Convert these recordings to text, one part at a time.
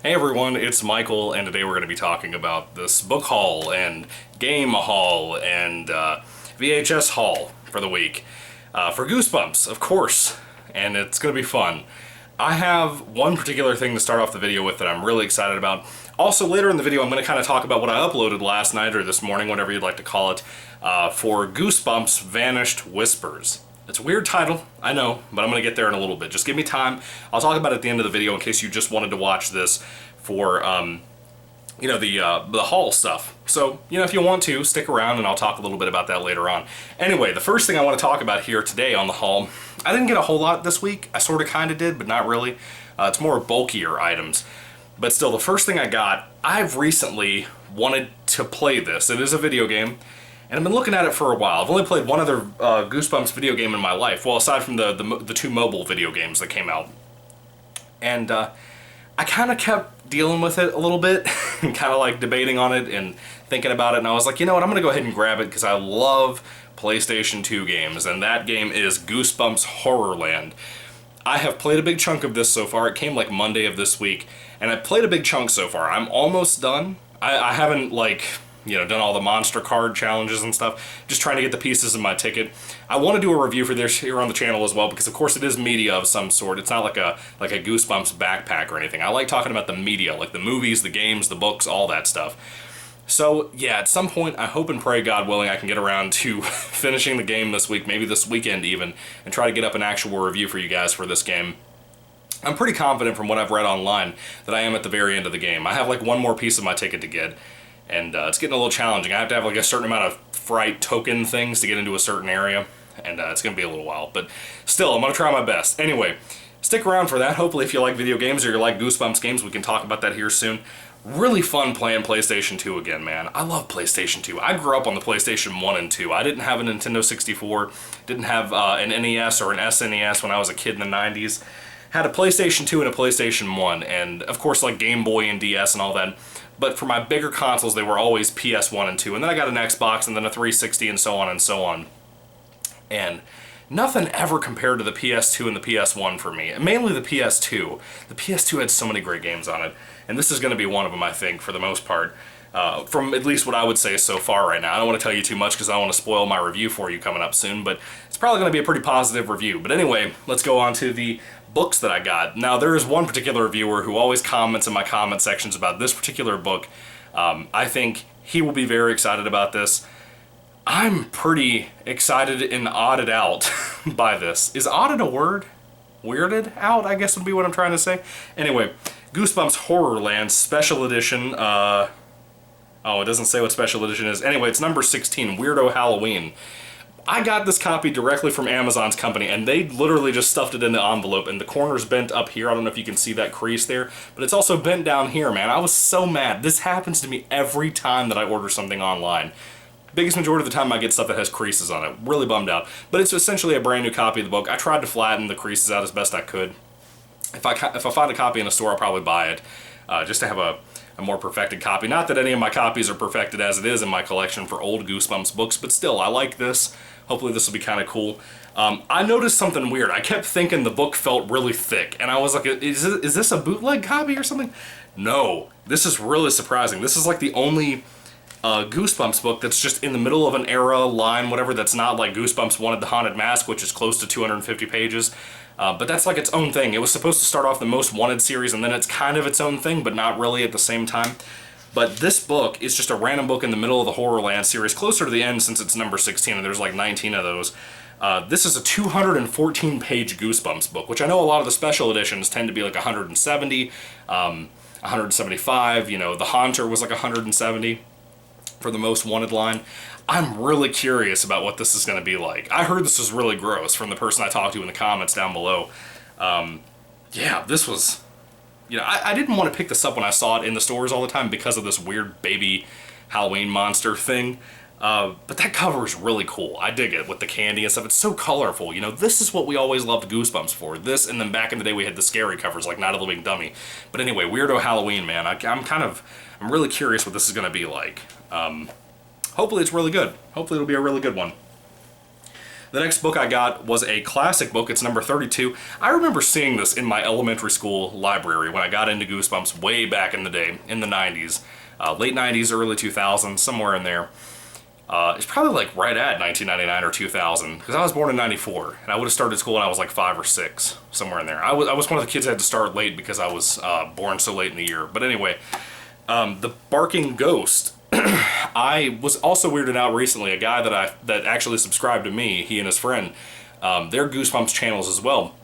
Hey everyone, it's Michael, and today we're going to be talking about this book haul and game haul and VHS haul for the week. For Goosebumps, of course, and it's going to be fun. I have one particular thing to start off the video with that I'm really excited about. Also, later in the video, I'm going to kind of talk about what I uploaded last night or this morning, whatever you'd like to call it, for Goosebumps Vanished Whispers. It's a weird title, I know, but I'm going to get there in a little bit. Just give me time. I'll talk about it at the end of the video in case you just wanted to watch this for, the haul stuff. So, if you want to, stick around and I'll talk a little bit about that later on. Anyway, the first thing I want to talk about here today on the haul, I didn't get a whole lot this week. I sort of kind of did, but not really. It's more bulkier items. But still, the first thing I got, I've recently wanted to play this. It is a video game. And I've been looking at it for a while. I've only played one other Goosebumps video game in my life. Well, aside from the two mobile video games that came out. And I kind of kept dealing with it a little bit. And kind of like debating on it and thinking about it. And I was like, you know what, I'm going to go ahead and grab it because I love PlayStation 2 games. And that game is Goosebumps HorrorLand. I have played a big chunk of this so far. It came like Monday of this week. And I've played a big chunk so far. I'm almost done. I haven't done all the monster card challenges and stuff, just trying to get the pieces in my ticket. I want to do a review for this here on the channel as well, because of course it is media of some sort. It's not like a Goosebumps backpack or anything. I like talking about the media, like the movies, the games, the books, all that stuff. So yeah, at some point, I hope and pray, God willing, I can get around to finishing the game this week, maybe this weekend even, and try to get up an actual review for you guys for this game. I'm pretty confident from what I've read online that I am at the very end of the game. I have like one more piece of my ticket to get. And it's getting a little challenging. I have to have like a certain amount of fright token things to get into a certain area. And it's going to be a little while. But still, I'm going to try my best. Anyway, stick around for that. Hopefully if you like video games or you like Goosebumps games, we can talk about that here soon. Really fun playing PlayStation 2 again, man. I love PlayStation 2. I grew up on the PlayStation 1 and 2. I didn't have a Nintendo 64. Didn't have an NES or an SNES when I was a kid in the 90s. Had a PlayStation 2 and a PlayStation 1. And of course like Game Boy and DS and all that. But for my bigger consoles, they were always PS1 and 2. And then I got an Xbox and then a 360 and so on and so on. And nothing ever compared to the PS2 and the PS1 for me. And mainly the PS2. The PS2 had so many great games on it. And this is going to be one of them, I think, for the most part. From at least what I would say so far right now. I don't want to tell you too much because I don't want to spoil my review for you coming up soon. But it's probably going to be a pretty positive review. But anyway, let's go on to the books that I got. Now, there is one particular reviewer who always comments in my comment sections about this particular book. I think he will be very excited about this. I'm pretty excited and odded out by this. Is odded a word? Weirded out, I guess would be what I'm trying to say. Anyway, Goosebumps HorrorLand Special Edition. Oh, it doesn't say what Special Edition is. Anyway, it's number 16, Weirdo Halloween. I got this copy directly from Amazon's company, and they literally just stuffed it in the envelope, and the corner's bent up here. I don't know if you can see that crease there, but it's also bent down here, man. I was so mad. This happens to me every time that I order something online. Biggest majority of the time I get stuff that has creases on it. Really bummed out. But it's essentially a brand new copy of the book. I tried to flatten the creases out as best I could. If I find a copy in a store, I'll probably buy it, just to have a more perfected copy. Not that any of my copies are perfected as it is in my collection for old Goosebumps books, but still, I like this. Hopefully this will be kind of cool. I noticed something weird. I kept thinking the book felt really thick, and I was like, is this a bootleg copy or something? No, this is really surprising. This is like the only Goosebumps book that's just in the middle of an era, line, whatever, that's not like Goosebumps Wanted the Haunted Mask, which is close to 250 pages. But that's like its own thing. It was supposed to start off the Most Wanted series, and then it's kind of its own thing, but not really at the same time. But this book is just a random book in the middle of the HorrorLand series, closer to the end since it's number 16, and there's like 19 of those. This is a 214-page Goosebumps book, which I know a lot of the special editions tend to be like 170, 175, The Haunter was like 170 for the Most Wanted line. I'm really curious about what this is going to be like. I heard this was really gross from the person I talked to in the comments down below. Yeah, this was... I didn't want to pick this up when I saw it in the stores all the time because of this weird baby Halloween monster thing. But that cover is really cool. I dig it with the candy and stuff. It's so colorful. This is what we always loved Goosebumps for. This, and then back in the day we had the scary covers like Night of the Living Dummy. But anyway, Weirdo Halloween, man. I'm really curious what this is going to be like. Hopefully it's really good. Hopefully it'll be a really good one. The next book I got was a classic book. It's number 32. I remember seeing this in my elementary school library when I got into Goosebumps way back in the day, in the 90s. Late 90s, early 2000s, somewhere in there. It's probably like right at 1999 or 2000, because I was born in 94, and I would have started school when I was like 5 or 6, somewhere in there. I was one of the kids that had to start late because I was born so late in the year. But anyway, the Barking Ghost. I was also weirded out recently. A guy that actually subscribed to me, he and his friend, their Goosebumps channels as well.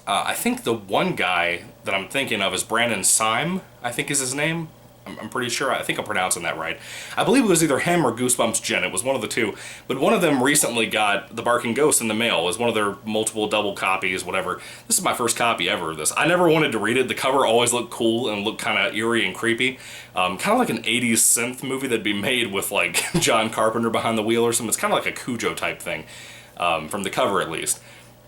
I think the one guy that I'm thinking of is Brandon Syme, I think is his name. I'm pretty sure. I think I'm pronouncing that right. I believe it was either him or Goosebumps Jen. It was one of the two. But one of them recently got The Barking Ghost in the mail. It was one of their multiple double copies, whatever. This is my first copy ever of this. I never wanted to read it. The cover always looked cool and looked kind of eerie and creepy. Kind of like an 80s synth movie that'd be made with like John Carpenter behind the wheel or something. It's kind of like a Cujo type thing, from the cover at least.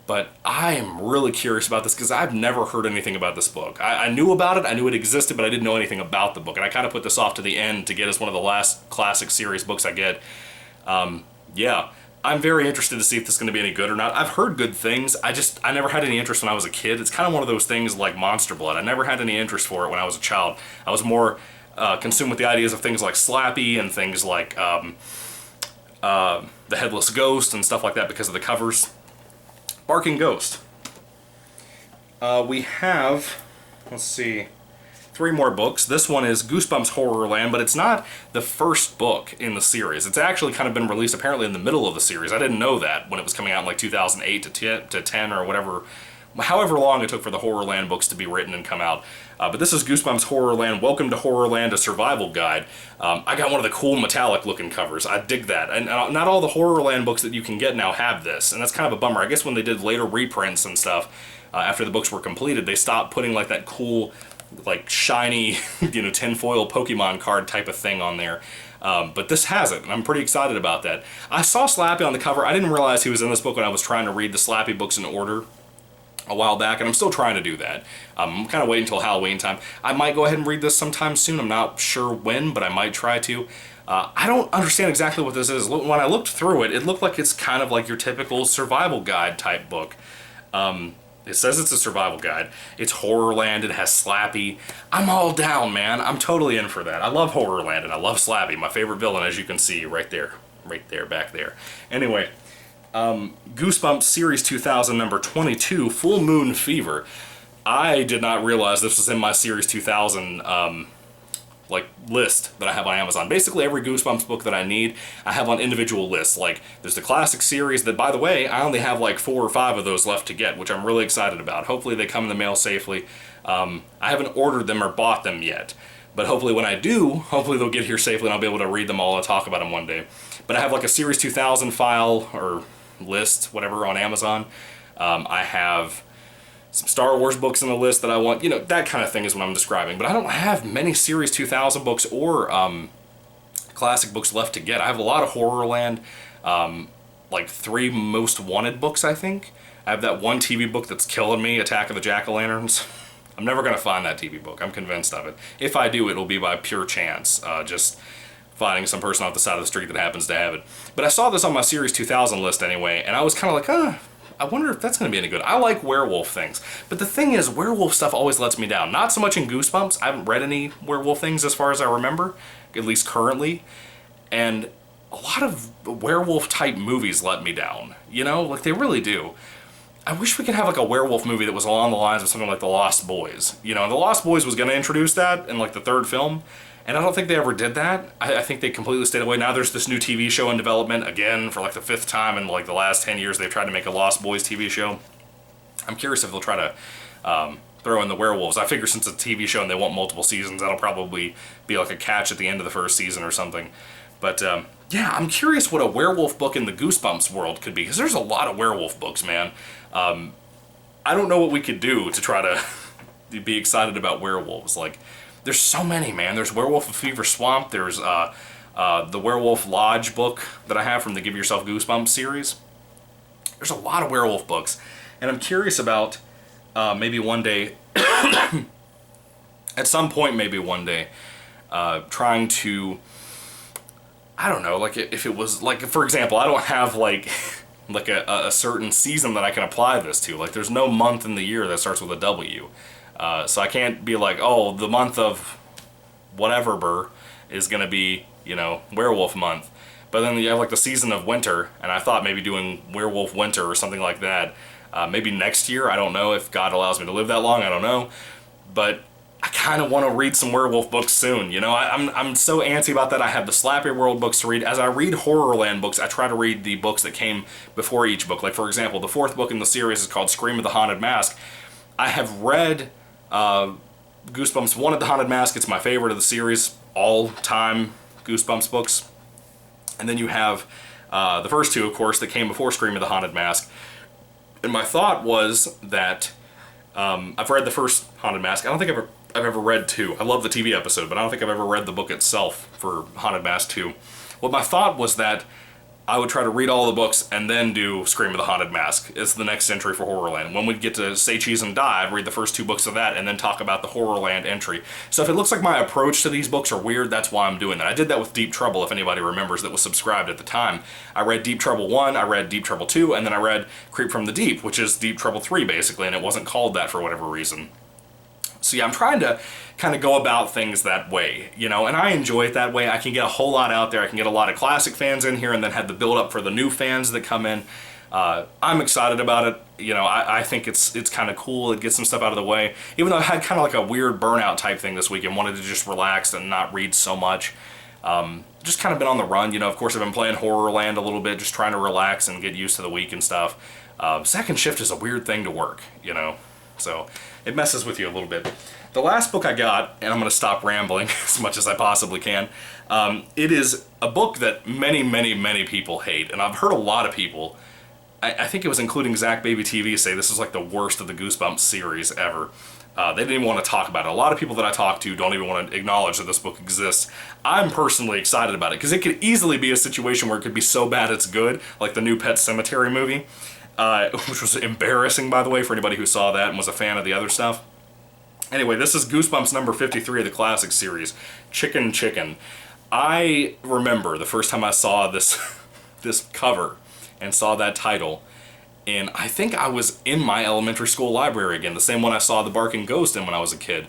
But I am really curious about this because I've never heard anything about this book. I knew about it, I knew it existed, but I didn't know anything about the book. And I kind of put this off to the end to get as one of the last classic series books I get. Yeah, I'm very interested to see if this is going to be any good or not. I've heard good things. I never had any interest when I was a kid. It's kind of one of those things like Monster Blood. I never had any interest for it when I was a child. I was more consumed with the ideas of things like Slappy and things like The Headless Ghost and stuff like that because of the covers. Barking Ghost. We have, let's see, 3 more books. This one is Goosebumps HorrorLand, but it's not the first book in the series. It's actually kind of been released apparently in the middle of the series. I didn't know that when it was coming out in like 2008 to 10 or whatever, however long it took for the Horrorland books to be written and come out. But this is Goosebumps HorrorLand, Welcome to Horrorland, a survival guide. I got one of the cool metallic looking covers. I dig that. And not all the Horrorland books that you can get now have this, and that's kind of a bummer. I guess when they did later reprints and stuff, after the books were completed, they stopped putting like that cool, like shiny, tinfoil Pokemon card type of thing on there. But this has it, and I'm pretty excited about that. I saw Slappy on the cover. I didn't realize he was in this book when I was trying to read the Slappy books in order a while back, and I'm still trying to do that. I'm kind of waiting until Halloween time. I might go ahead and read this sometime soon. I'm not sure when, but I might try to. I don't understand exactly what this is. When I looked through it, it looked like it's kind of like your typical survival guide type book. It says it's a survival guide. It's Horrorland. It has Slappy. I'm all down, man. I'm totally in for that. I love Horrorland, and I love Slappy, my favorite villain, as you can see right there, back there. Anyway, Goosebumps Series 2000 number 22, Full Moon Fever. I did not realize this was in my Series 2000 list that I have on Amazon. Basically every Goosebumps book that I need, I have on individual lists. Like there's the classic series that, by the way, I only have like 4 or 5 of those left to get, which I'm really excited about. Hopefully they come in the mail safely. I haven't ordered them or bought them yet, but hopefully when I do, hopefully they'll get here safely and I'll be able to read them all and talk about them one day. But I have like a Series 2000 file or list, whatever, on Amazon. I have some Star Wars books in the list that I want, that kind of thing is what I'm describing. But I don't have many Series 2000 books or classic books left to get. I have a lot of Horrorland, like 3 Most Wanted books, I think. I have that one TV book that's killing me, Attack of the Jack-o'-lanterns. I'm never going to find that TV book. I'm convinced of it. If I do, it'll be by pure chance. Just finding some person off the side of the street that happens to have it. But I saw this on my Series 2000 list anyway, and I was kind of like, I wonder if that's going to be any good. I like werewolf things. But the thing is, werewolf stuff always lets me down. Not so much in Goosebumps. I haven't read any werewolf things as far as I remember, at least currently. And a lot of werewolf-type movies let me down. Like they really do. I wish we could have like a werewolf movie that was along the lines of something like The Lost Boys. The Lost Boys was going to introduce that in like the 3rd film. And I don't think they ever did that. I think they completely stayed away. Now there's this new TV show in development, again, for like the 5th time in like the last 10 years they've tried to make a Lost Boys TV show. I'm curious if they'll try to throw in the werewolves. I figure since it's a TV show and they want multiple seasons, that'll probably be like a catch at the end of the 1st season or something. But yeah, I'm curious what a werewolf book in the Goosebumps world could be, because there's a lot of werewolf books, man. I don't know what we could do to try to be excited about werewolves. Like, there's so many, man. There's Werewolf of Fever Swamp. There's the Werewolf Lodge book that I have from the Give Yourself Goosebumps series. There's a lot of werewolf books. And I'm curious about maybe one day, at some point maybe one day, trying to, I don't know, like if it was, like for example, I don't have like like a certain season that I can apply this to. Like there's no month in the year that starts with a W. So I can't be like, oh, the month of whatever burr is going to be, you know, werewolf month. But then you have like the season of winter, and I thought maybe doing werewolf winter or something like that. Maybe next year, I don't know if God allows me to live that long, I don't know. But I kind of want to read some werewolf books soon, you know? I'm so antsy about that. I have the Slappy World books to read. As I read Horrorland books, I try to read the books that came before each book. Like, for example, the 4th book in the series is called Scream of the Haunted Mask. I have read Goosebumps 1 of the Haunted Mask. It's my favorite of the series, all-time Goosebumps books. And then you have the first 2, of course, that came before Scream of the Haunted Mask. And my thought was that I've read the first Haunted Mask. I don't think I've ever read 2. I love the TV episode, but I don't think I've ever read the book itself for Haunted Mask 2. Well, my thought was that I would try to read all the books and then do Scream of the Haunted Mask. It's the next entry for Horrorland. When we get to Say Cheese and Die, I'd read the first 2 books of that and then talk about the Horrorland entry. So if it looks like my approach to these books are weird, that's why I'm doing that. I did that with Deep Trouble, if anybody remembers that was subscribed at the time. I read Deep Trouble 1, I read Deep Trouble 2, and then I read Creep from the Deep, which is Deep Trouble 3 basically, and it wasn't called that for whatever reason. So yeah, I'm trying to kind of go about things that way, you know, and I enjoy it that way. I can get a whole lot out there. I can get a lot of classic fans in here and then have the build up for the new fans that come in. I'm excited about it. You know, I think it's kind of cool. It gets some stuff out of the way. Even though I had kind of like a weird burnout type thing this week and wanted to just relax and not read so much. Just kind of been on the run, you know. Of course, I've been playing Horrorland a little bit, just trying to relax and get used to the week and stuff. Second shift is a weird thing to work, you know. So it messes with you a little bit. The last book I got, and I'm going to stop rambling as much as I possibly can, it is a book that many, many, many people hate, and I've heard a lot of people, I think it was including Zach Baby TV, say this is like the worst of the Goosebumps series ever. They didn't even want to talk about it. A lot of people that I talk to don't even want to acknowledge that this book exists. I'm personally excited about it, because it could easily be a situation where it could be so bad it's good, like the new Pet Sematary movie. Which was embarrassing, by the way, for anybody who saw that and was a fan of the other stuff. Anyway, this is Goosebumps number 53 of the classic series, Chicken Chicken. I remember the first time I saw this cover and saw that title, and I think I was in my elementary school library again, the same one I saw the Barking Ghost in when I was a kid.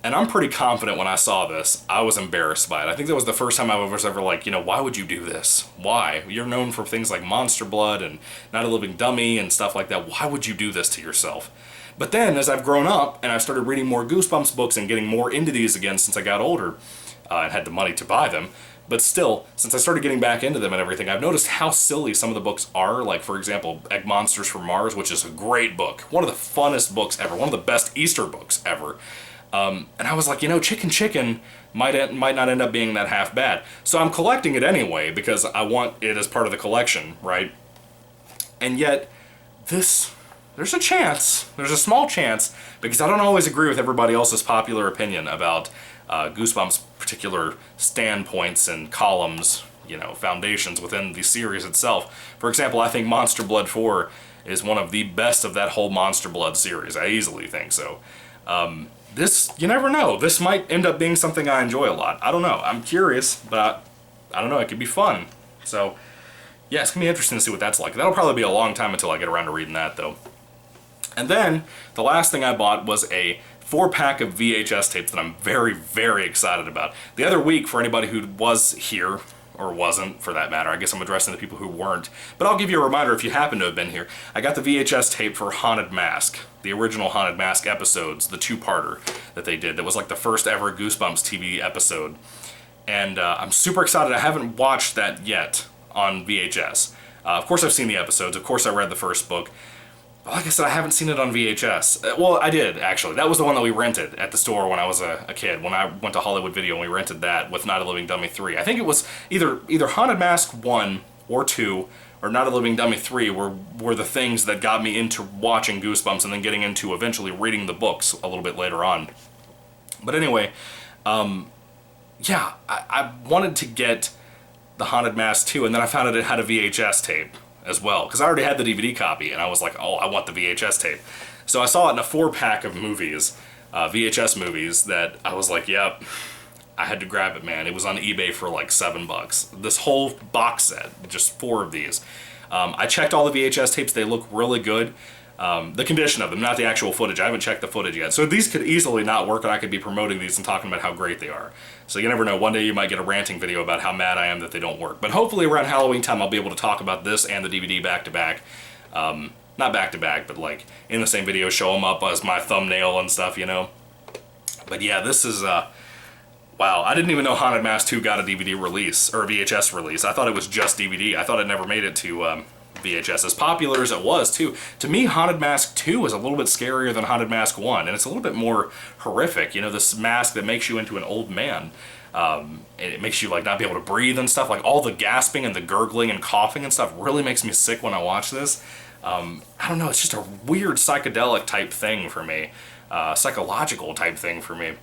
And I'm pretty confident when I saw this, I was embarrassed by it. I think that was the first time I was ever like, you know, why would you do this? Why? You're known for things like Monster Blood and Not a Living Dummy and stuff like that. Why would you do this to yourself? But then, as I've grown up and I've started reading more Goosebumps books and getting more into these again since I got older and had the money to buy them, but still, since I started getting back into them and everything, I've noticed how silly some of the books are. Like, for example, Egg Monsters from Mars, which is a great book. One of the funnest books ever. One of the best Easter books ever. And I was like, you know, Chicken Chicken might not end up being that half bad. So I'm collecting it anyway because I want it as part of the collection, right? And yet, there's a chance, there's a small chance, because I don't always agree with everybody else's popular opinion about Goosebumps' particular standpoints and columns, you know, foundations within the series itself. For example, I think Monster Blood 4 is one of the best of that whole Monster Blood series. I easily think so. This, you never know. This might end up being something I enjoy a lot. I don't know. I'm curious, but I don't know. It could be fun. So, yeah, it's going to be interesting to see what that's like. That'll probably be a long time until I get around to reading that, though. And then, the last thing I bought was a 4-pack of VHS tapes that I'm very, very excited about. The other week, for anybody who was here, or wasn't, for that matter, I guess I'm addressing the people who weren't, but I'll give you a reminder if you happen to have been here. I got the VHS tape for Haunted Mask, the original Haunted Mask episodes, the 2-parter that they did. That was like the first ever Goosebumps TV episode. And I'm super excited. I haven't watched that yet on VHS. Of course I've seen the episodes. Of course I read the first book. But like I said, I haven't seen it on VHS. Well, I did, actually. That was the one that we rented at the store when I was a kid. When I went to Hollywood Video and we rented that with Not a Living Dummy 3. I think it was either Haunted Mask 1 or 2 or Not a Living Dummy 3 were the things that got me into watching Goosebumps and then getting into eventually reading the books a little bit later on. But anyway, yeah, I wanted to get the Haunted Mask 2, and then I found out it had a VHS tape as well, because I already had the DVD copy, and I was like, oh, I want the VHS tape. So I saw it in a 4-pack of movies, VHS movies, that I was like, yep, I had to grab it, man. It was on eBay for like $7. This whole box set, just 4 of these. I checked all the VHS tapes. They look really good. The condition of them, not the actual footage. I haven't checked the footage yet. So these could easily not work, and I could be promoting these and talking about how great they are. So you never know. One day you might get a ranting video about how mad I am that they don't work. But hopefully around Halloween time I'll be able to talk about this and the DVD back-to-back. Not back-to-back, but like in the same video, show them up as my thumbnail and stuff, you know. But yeah, this is... wow, I didn't even know Haunted Mask 2 got a DVD release, or a VHS release. I thought it was just DVD. I thought it never made it to VHS, as popular as it was, too. To me, Haunted Mask 2 is a little bit scarier than Haunted Mask 1, and it's a little bit more horrific. You know, this mask that makes you into an old man. And it makes you, like, not be able to breathe and stuff. Like, all the gasping and the gurgling and coughing and stuff really makes me sick when I watch this. I don't know, it's just a weird psychedelic type thing for me. Psychological type thing for me.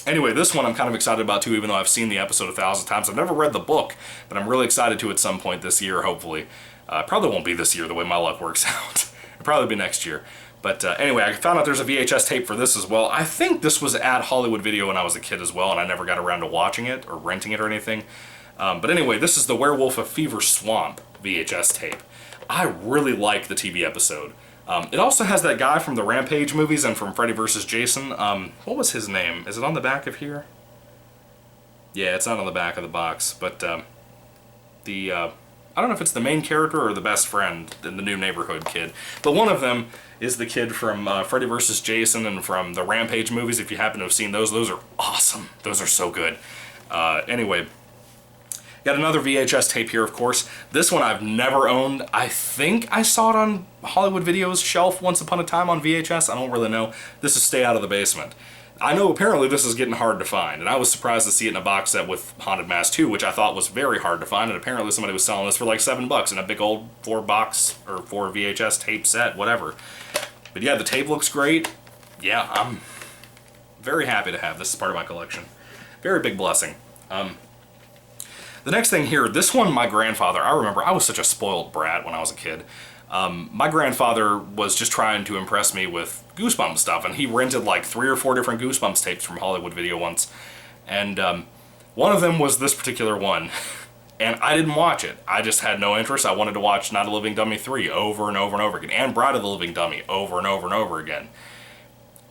Anyway, this one I'm kind of excited about too, even though I've seen the episode 1,000 times. I've never read the book, but I'm really excited to at some point this year, hopefully. Probably won't be this year the way my luck works out. It'll probably be next year. But anyway, I found out there's a VHS tape for this as well. I think this was at Hollywood Video when I was a kid as well, and I never got around to watching it or renting it or anything. But anyway, this is the Werewolf of Fever Swamp VHS tape. I really like the TV episode. It also has that guy from the Rampage movies and from Freddy vs. Jason. What was his name? Is it on the back of here? Yeah, it's not on the back of the box, but I don't know if it's the main character or the best friend in the New Neighborhood kid, but one of them is the kid from Freddy vs. Jason and from the Rampage movies. If you happen to have seen those are awesome. Those are so good. Anyway. Got another VHS tape here, of course. This one I've never owned. I think I saw it on Hollywood Video's shelf once upon a time on VHS. I don't really know. This is Stay Out of the Basement. I know apparently this is getting hard to find, and I was surprised to see it in a box set with Haunted Mask 2, which I thought was very hard to find, and apparently somebody was selling this for like $7 in a big old 4-box or 4 VHS tape set, whatever. But yeah, the tape looks great. Yeah, I'm very happy to have this as part of my collection. Very big blessing. The next thing here, this one my grandfather, I remember I was such a spoiled brat when I was a kid. My grandfather was just trying to impress me with Goosebumps stuff, and he rented like 3 or 4 different Goosebumps tapes from Hollywood Video once. And one of them was this particular one, and I didn't watch it. I just had no interest. I wanted to watch Night of the Living Dummy 3 over and over and over again, and Bride of the Living Dummy over and over and over again.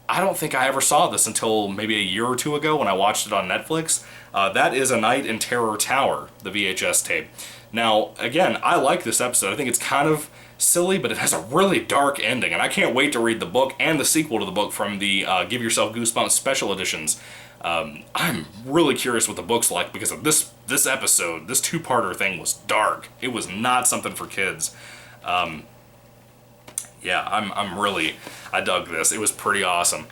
I don't think I ever saw this until maybe a year or 2 ago when I watched it on Netflix. That is A Night in Terror Tower, the VHS tape. Now, again, I like this episode. I think it's kind of silly, but it has a really dark ending, and I can't wait to read the book and the sequel to the book from the Give Yourself Goosebumps special editions. I'm really curious what the book's like because of this episode. This 2-parter thing was dark. It was not something for kids. Yeah, I dug this. It was pretty awesome.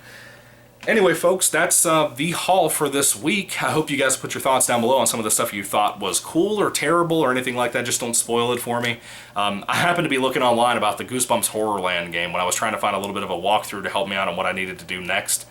Anyway, folks, that's the haul for this week. I hope you guys put your thoughts down below on some of the stuff you thought was cool or terrible or anything like that. Just don't spoil it for me. I happened to be looking online about the Goosebumps HorrorLand game when I was trying to find a little bit of a walkthrough to help me out on what I needed to do next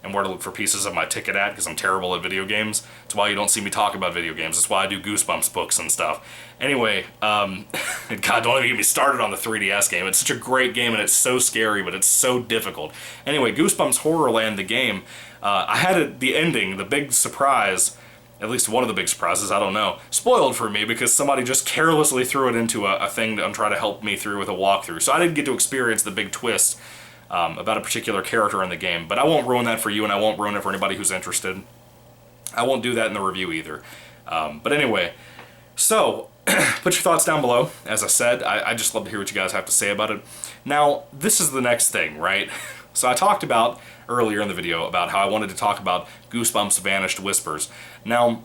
and where to look for pieces of my ticket at, because I'm terrible at video games. That's why you don't see me talk about video games. That's why I do Goosebumps books and stuff. Anyway, God, don't even get me started on the 3DS game. It's such a great game, and it's so scary, but it's so difficult. Anyway, Goosebumps HorrorLand, the game, I had the ending, the big surprise, at least one of the big surprises, I don't know, spoiled for me because somebody just carelessly threw it into a thing to try to help me through with a walkthrough. So I didn't get to experience the big twist about a particular character in the game, but I won't ruin that for you, and I won't ruin it for anybody who's interested. I won't do that in the review either. But anyway, so put your thoughts down below. As I said, I just love to hear what you guys have to say about it. Now, this is the next thing, right? So I talked about earlier in the video about how I wanted to talk about Goosebumps Vanished Whispers. Now,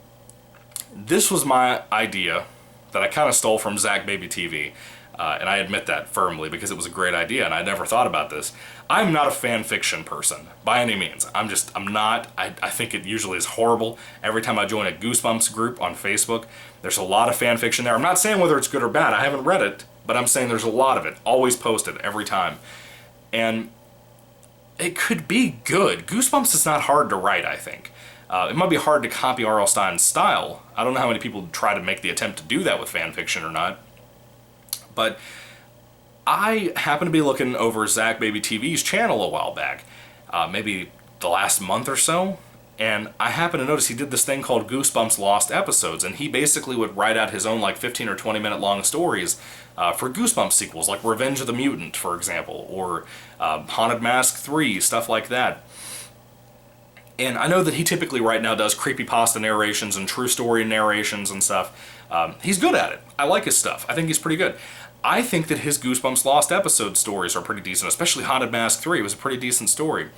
this was my idea that I kind of stole from Zach Baby TV. And I admit that firmly because it was a great idea and I never thought about this. I'm not a fan fiction person by any means. I'm not. I think it usually is horrible. Every time I join a Goosebumps group on Facebook, there's a lot of fan fiction there. I'm not saying whether it's good or bad. I haven't read it, but I'm saying there's a lot of it. Always posted every time. And it could be good. Goosebumps is not hard to write, I think. It might be hard to copy R.L. Stine's style. I don't know how many people try to make the attempt to do that with fan fiction or not. But I happened to be looking over Zach Baby TV's channel a while back, maybe the last month or so, And I happened to notice he did this thing called Goosebumps Lost Episodes, and he basically would write out his own like 15 or 20 minute long stories for Goosebumps sequels, like Revenge of the Mutant, for example, or Haunted Mask 3, stuff like that. And I know that he typically right now does creepypasta narrations and true story narrations and stuff. He's good at it. I like his stuff. I think he's pretty good. I think that his Goosebumps Lost Episode stories are pretty decent, especially Haunted Mask 3 was a pretty decent story.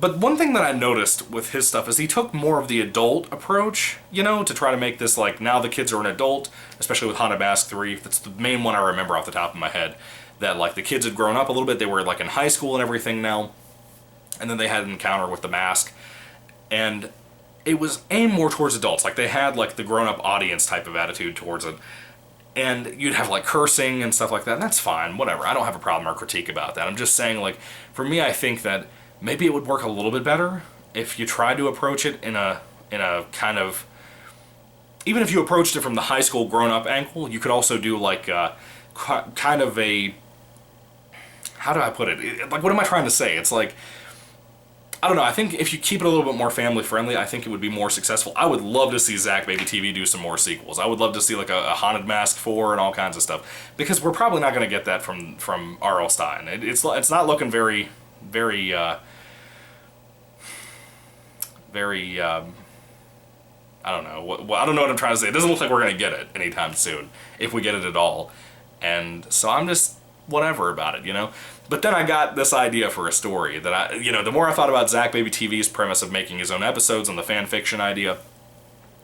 But one thing that I noticed with his stuff is he took more of the adult approach, you know, to try to make this like, now the kids are an adult, especially with Haunted Mask 3. That's the main one I remember off the top of my head. That like the kids had grown up a little bit, they were like in high school and everything now. And then they had an encounter with the mask. And it was aimed more towards adults. Like they had like the grown-up audience type of attitude towards it. And you'd have like cursing and stuff like that, and that's fine, whatever. I don't have a problem or critique about that. I'm just saying, like, for me, I think that maybe it would work a little bit better if you tried to approach it in a kind of, even if you approached it from the high school grown-up angle, you could also do like kind of a, how do I put it? Like, what am I trying to say? It's like, I don't know, I think if you keep it a little bit more family friendly, I think it would be more successful. I would love to see Zach Baby TV do some more sequels. I would love to see like a Haunted Mask 4 and all kinds of stuff, because we're probably not going to get that from R.L. Stine. It's not looking very I don't know. I don't know what I'm trying to say. It doesn't look like we're going to get it anytime soon, if we get it at all. And so I'm just whatever about it, you know? But then I got this idea for a story that the more I thought about Zach Baby TV's premise of making his own episodes and the fan fiction idea,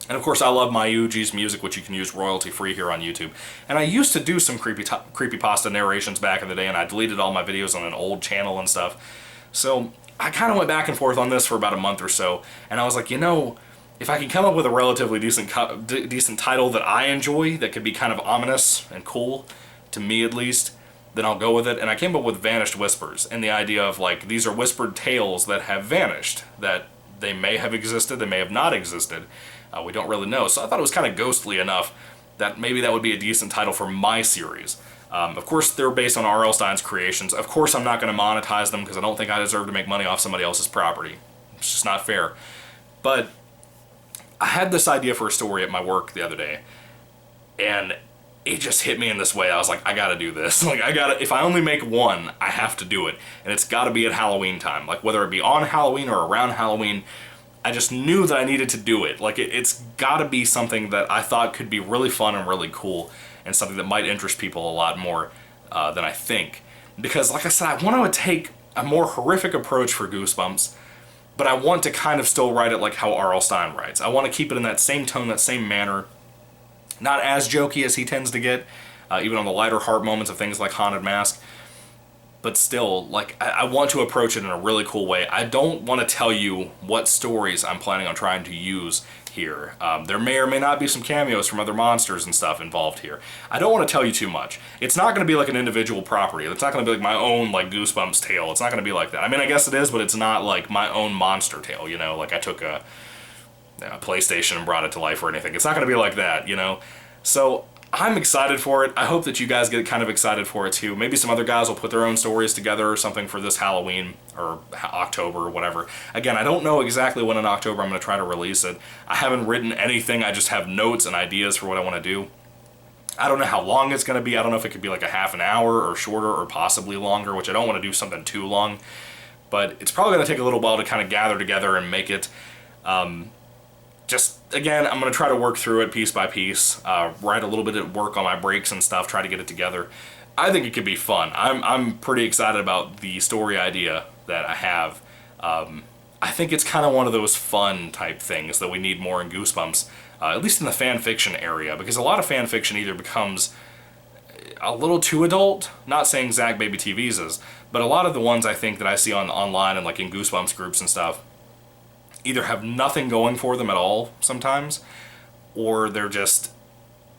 and of course I love Mayuji's music, which you can use royalty free here on YouTube. And I used to do some creepypasta narrations back in the day, and I deleted all my videos on an old channel and stuff. So I kind of went back and forth on this for about a month or so, and I was like, you know, if I can come up with a relatively decent title that I enjoy, that could be kind of ominous and cool, to me at least, then I'll go with it. And I came up with Vanished Whispers, and the idea of like, these are whispered tales that have vanished, that they may have existed, they may have not existed, we don't really know. So I thought it was kind of ghostly enough that maybe that would be a decent title for my series. Of course, they're based on R.L. Stine's creations. Of course, I'm not going to monetize them, because I don't think I deserve to make money off somebody else's property. It's just not fair. But I had this idea for a story at my work the other day, and it just hit me in this way. I was like, I gotta do this. Like, if I only make one, I have to do it. And it's gotta be at Halloween time. Like, whether it be on Halloween or around Halloween, I just knew that I needed to do it. Like, it's gotta be something that I thought could be really fun and really cool, and something that might interest people a lot more than I think. Because, like I said, I want to take a more horrific approach for Goosebumps, but I want to kind of still write it like how R.L. Stine writes. I want to keep it in that same tone, that same manner. Not as jokey as he tends to get, even on the lighter heart moments of things like Haunted Mask. But still, like, I want to approach it in a really cool way. I don't want to tell you what stories I'm planning on trying to use here. There may or may not be some cameos from other monsters and stuff involved here. I don't want to tell you too much. It's not going to be like an individual property. It's not going to be like my own, like, Goosebumps tale. It's not going to be like that. I mean, I guess it is, but it's not like my own monster tale, you know? Like, I took a PlayStation and brought it to life or anything. It's not going to be like that, you know? So I'm excited for it. I hope that you guys get kind of excited for it too. Maybe some other guys will put their own stories together or something for this Halloween or October or whatever. Again, I don't know exactly when in October I'm going to try to release it. I haven't written anything. I just have notes and ideas for what I want to do. I don't know how long it's going to be. I don't know if it could be like a half an hour or shorter or possibly longer, which I don't want to do something too long. But it's probably going to take a little while to kind of gather together and make it. Just, again, I'm going to try to work through it piece by piece, write a little bit of work on my breaks and stuff, try to get it together. I think it could be fun. I'm pretty excited about the story idea that I have. I think it's kind of one of those fun type things that we need more in Goosebumps, at least in the fan fiction area, because a lot of fan fiction either becomes a little too adult, not saying Zach Baby TV's is, but a lot of the ones I think that I see online and like in Goosebumps groups and stuff, either have nothing going for them at all sometimes, or they're just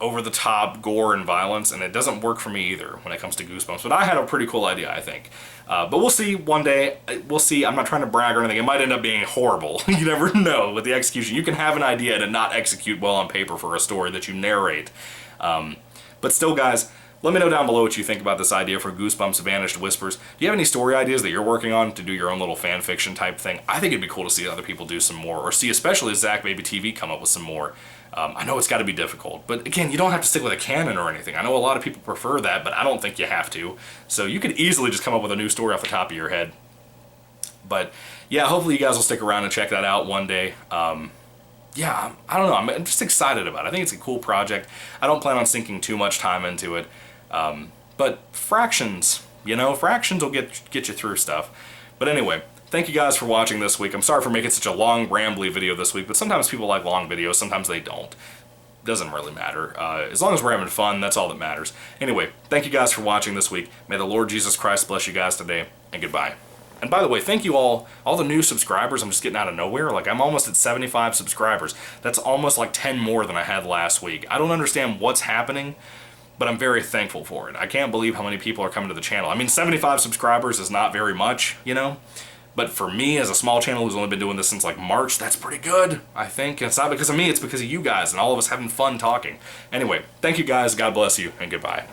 over-the-top gore and violence, and it doesn't work for me either when it comes to Goosebumps. But I had a pretty cool idea, I think. But we'll see one day. We'll see. I'm not trying to brag or anything. It might end up being horrible. You never know with the execution. You can have an idea and not execute well on paper for a story that you narrate. But still, guys, Let me know down below what you think about this idea for Goosebumps Vanished Whispers. Do you have any story ideas that you're working on to do your own little fan fiction type thing? I think it'd be cool to see other people do some more, or see especially Zach Baby TV come up with some more. I know it's got to be difficult, but again, you don't have to stick with a canon or anything. I know a lot of people prefer that, but I don't think you have to. So you could easily just come up with a new story off the top of your head. But yeah, hopefully you guys will stick around and check that out one day. Yeah, I don't know, I'm just excited about it. I think it's a cool project. I don't plan on sinking too much time into it. But fractions, you know, fractions will get you through stuff. But anyway, thank you guys for watching this week. I'm sorry for making such a long, rambly video this week, but sometimes people like long videos, sometimes they don't. Doesn't really matter. As long as we're having fun, that's all that matters. Anyway, thank you guys for watching this week. May the Lord Jesus Christ bless you guys today, and goodbye. And by the way, thank you all the new subscribers. I'm just getting out of nowhere. Like, I'm almost at 75 subscribers. That's almost like 10 more than I had last week. I don't understand what's happening, but I'm very thankful for it. I can't believe how many people are coming to the channel. I mean, 75 subscribers is not very much, you know? But for me, as a small channel who's only been doing this since like March, that's pretty good, I think. And it's not because of me, it's because of you guys and all of us having fun talking. Anyway, thank you guys, God bless you, and goodbye.